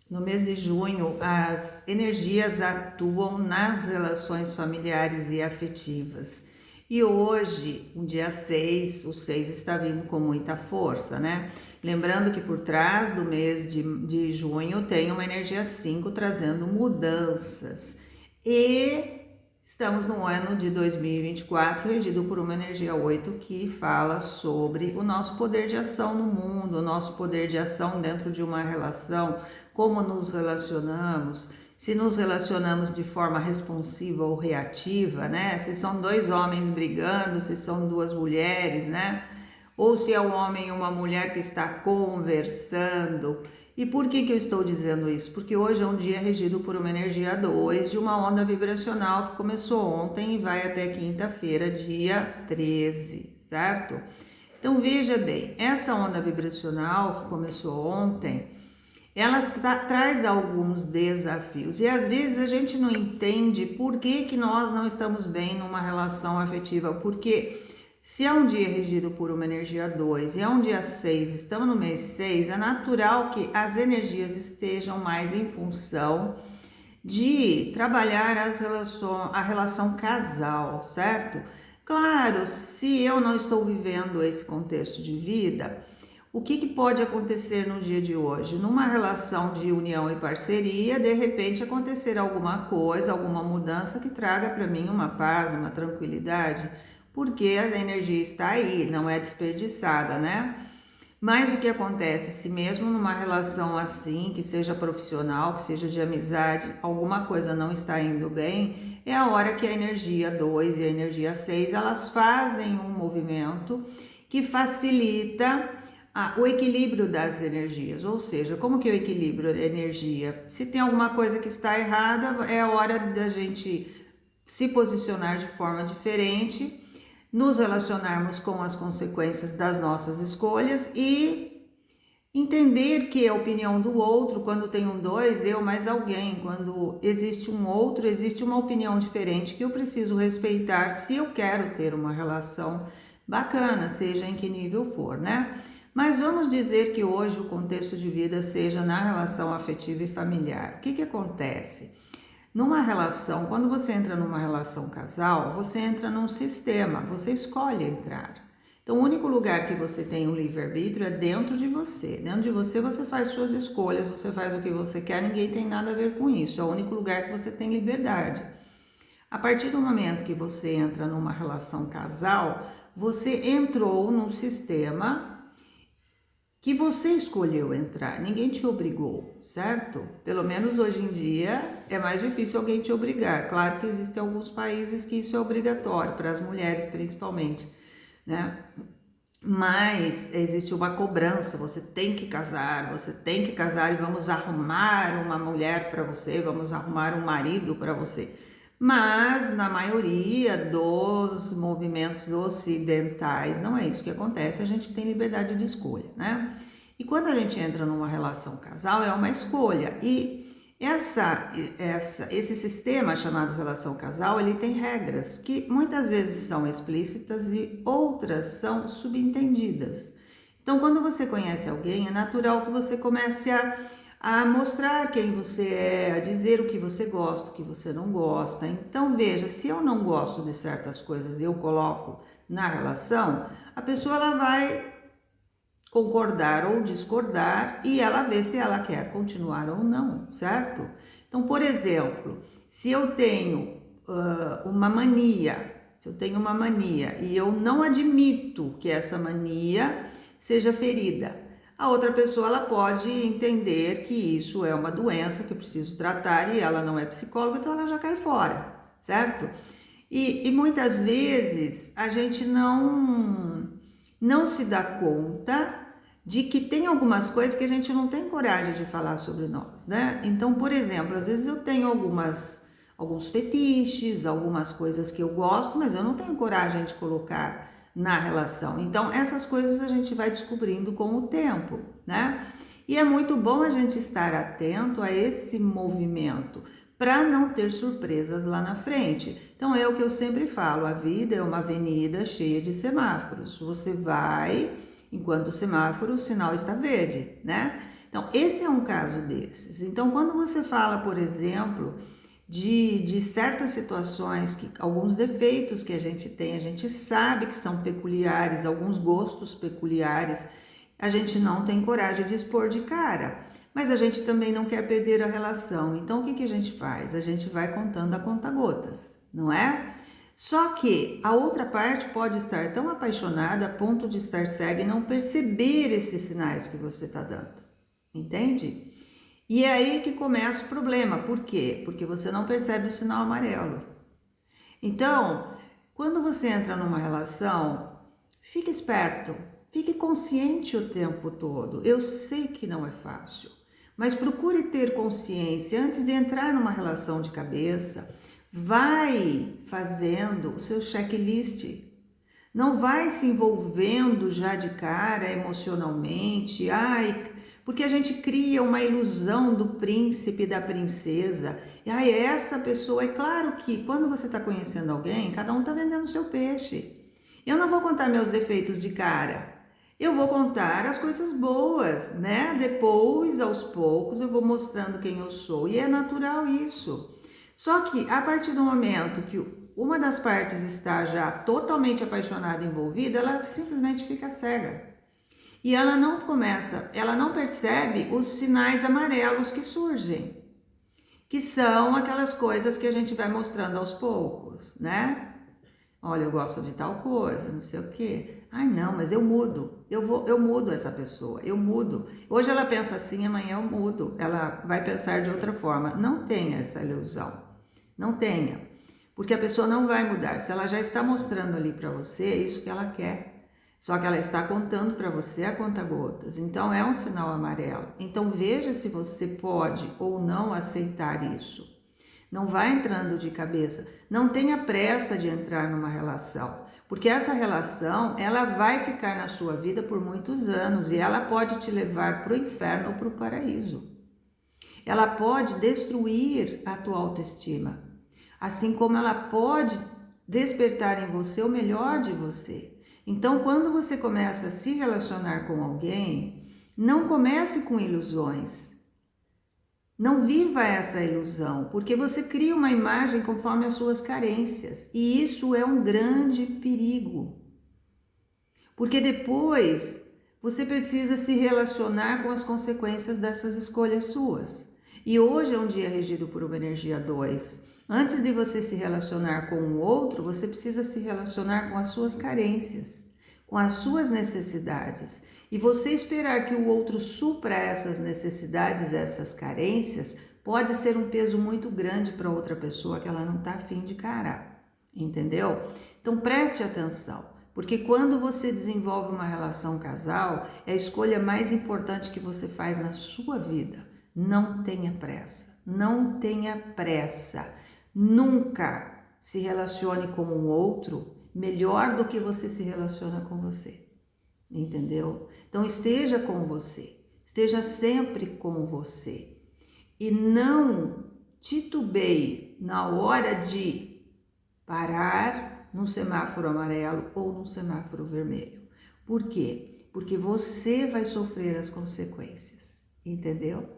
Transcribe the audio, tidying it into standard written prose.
No mês de junho, as energias atuam nas relações familiares e afetivas. E hoje, um dia 6, o 6 está vindo com muita força, né? Lembrando que por trás do mês de junho tem uma energia 5 trazendo mudanças. E estamos no ano de 2024, regido por uma energia 8 que fala sobre o nosso poder de ação no mundo, o nosso poder de ação dentro de uma relação, como nos relacionamos, se nos relacionamos de forma responsiva ou reativa, né? Se são dois homens brigando, se são duas mulheres, né? Ou se é um homem e uma mulher que está conversando. E por que eu estou dizendo isso? Porque hoje é um dia regido por uma energia 2 de uma onda vibracional que começou ontem e vai até quinta-feira, dia 13, certo? Então veja bem, essa onda vibracional que começou ontem, ela traz alguns desafios e às vezes a gente não entende por que nós não estamos bem numa relação afetiva, porque se é um dia regido por uma energia 2 e é um dia 6, estamos no mês 6, é natural que as energias estejam mais em função de trabalhar a relação casal, certo? Claro, se eu não estou vivendo esse contexto de vida, o que pode acontecer no dia de hoje? Numa relação de união e parceria, de repente acontecer alguma coisa, alguma mudança que traga para mim uma paz, uma tranquilidade, porque a energia está aí, não é desperdiçada, né? Mas o que acontece, se mesmo numa relação assim, que seja profissional, que seja de amizade, alguma coisa não está indo bem, é a hora que a energia 2 e a energia 6, elas fazem um movimento que facilita o equilíbrio das energias, ou seja, como que eu equilibro a energia? Se tem alguma coisa que está errada, é a hora da gente se posicionar de forma diferente, nos relacionarmos com as consequências das nossas escolhas e entender que a opinião do outro, quando tem um dois, eu mais alguém, quando existe um outro, existe uma opinião diferente que eu preciso respeitar se eu quero ter uma relação bacana, seja em que nível for, né? Mas vamos dizer que hoje o contexto de vida seja na relação afetiva e familiar. O que acontece? Numa relação, quando você entra numa relação casal, você entra num sistema, você escolhe entrar. Então, o único lugar que você tem um livre-arbítrio é dentro de você. Dentro de você, você faz suas escolhas, você faz o que você quer, ninguém tem nada a ver com isso. É o único lugar que você tem liberdade. A partir do momento que você entra numa relação casal, você entrou num sistema que você escolheu entrar, ninguém te obrigou, certo? Pelo menos hoje em dia é mais difícil alguém te obrigar. Claro que existem alguns países que isso é obrigatório, para as mulheres principalmente, né? Mas existe uma cobrança, você tem que casar e vamos arrumar uma mulher para você, vamos arrumar um marido para você. Mas na maioria dos movimentos ocidentais não é isso que acontece, a gente tem liberdade de escolha, né? E quando a gente entra numa relação casal é uma escolha e esse sistema chamado relação casal, ele tem regras que muitas vezes são explícitas e outras são subentendidas. Então, quando você conhece alguém, é natural que você comece a mostrar quem você é, a dizer o que você gosta, o que você não gosta. Então, veja, se eu não gosto de certas coisas e eu coloco na relação, a pessoa ela vai concordar ou discordar e ela vê se ela quer continuar ou não, certo? Então, por exemplo, se eu tenho uma mania, e eu não admito que essa mania seja ferida, a outra pessoa ela pode entender que isso é uma doença que eu preciso tratar e ela não é psicóloga, então ela já cai fora, certo? E muitas vezes a gente não se dá conta de que tem algumas coisas que a gente não tem coragem de falar sobre nós, né? Então, por exemplo, às vezes eu tenho alguns fetiches, algumas coisas que eu gosto, mas eu não tenho coragem de colocar na relação. Então, essas coisas a gente vai descobrindo com o tempo, né? E é muito bom a gente estar atento a esse movimento para não ter surpresas lá na frente. Então, é o que eu sempre falo, a vida é uma avenida cheia de semáforos. Você vai enquanto o semáforo, o sinal está verde, né? Então, esse é um caso desses. Então, quando você fala, por exemplo, de certas situações, que alguns defeitos que a gente sabe que são peculiares, alguns gostos peculiares, a gente não tem coragem de expor de cara, mas a gente também não quer perder a relação. Então, o que a gente faz? A gente vai contando a conta-gotas, não é? Só que a outra parte pode estar tão apaixonada a ponto de estar cega e não perceber esses sinais que você está dando, entende? E é aí que começa o problema. Por quê? Porque você não percebe o sinal amarelo. Então, quando você entra numa relação, fique esperto, fique consciente o tempo todo. Eu sei que não é fácil, mas procure ter consciência antes de entrar numa relação de cabeça. Vai fazendo o seu checklist. Não vai se envolvendo já de cara emocionalmente, porque a gente cria uma ilusão do príncipe e da princesa. E essa pessoa, é claro que quando você está conhecendo alguém, cada um está vendendo o seu peixe. Eu não vou contar meus defeitos de cara. Eu vou contar as coisas boas, né? Depois, aos poucos, eu vou mostrando quem eu sou. E é natural isso. Só que a partir do momento que uma das partes está já totalmente apaixonada, envolvida, ela simplesmente fica cega. E ela não percebe os sinais amarelos que surgem, que são aquelas coisas que a gente vai mostrando aos poucos, né? Olha, eu gosto de tal coisa, não sei o quê. Ai, não, mas eu mudo. Eu mudo essa pessoa, eu mudo. Hoje ela pensa assim, amanhã eu mudo. Ela vai pensar de outra forma. Não tenha essa ilusão. Não tenha. Porque a pessoa não vai mudar. Se ela já está mostrando ali para você, é isso que ela quer. Só que ela está contando para você a conta-gotas. Então é um sinal amarelo. Então veja se você pode ou não aceitar isso. Não vai entrando de cabeça. Não tenha pressa de entrar numa relação. Porque essa relação, ela vai ficar na sua vida por muitos anos. E ela pode te levar para o inferno ou para o paraíso. Ela pode destruir a tua autoestima. Assim como ela pode despertar em você o melhor de você. Então, quando você começa a se relacionar com alguém, não comece com ilusões. Não viva essa ilusão, porque você cria uma imagem conforme as suas carências. E isso é um grande perigo. Porque depois você precisa se relacionar com as consequências dessas escolhas suas. E hoje é um dia regido por uma energia 2. Antes de você se relacionar com o outro, você precisa se relacionar com as suas carências, com as suas necessidades. E você esperar que o outro supra essas necessidades, essas carências, pode ser um peso muito grande para outra pessoa que ela não está afim de encarar, entendeu? Então preste atenção, porque quando você desenvolve uma relação casal, é a escolha mais importante que você faz na sua vida. Não tenha pressa, não tenha pressa. Nunca se relacione com um outro melhor do que você se relaciona com você, entendeu? Então esteja com você, esteja sempre com você e não titubeie na hora de parar num semáforo amarelo ou num semáforo vermelho. Por quê? Porque você vai sofrer as consequências, entendeu?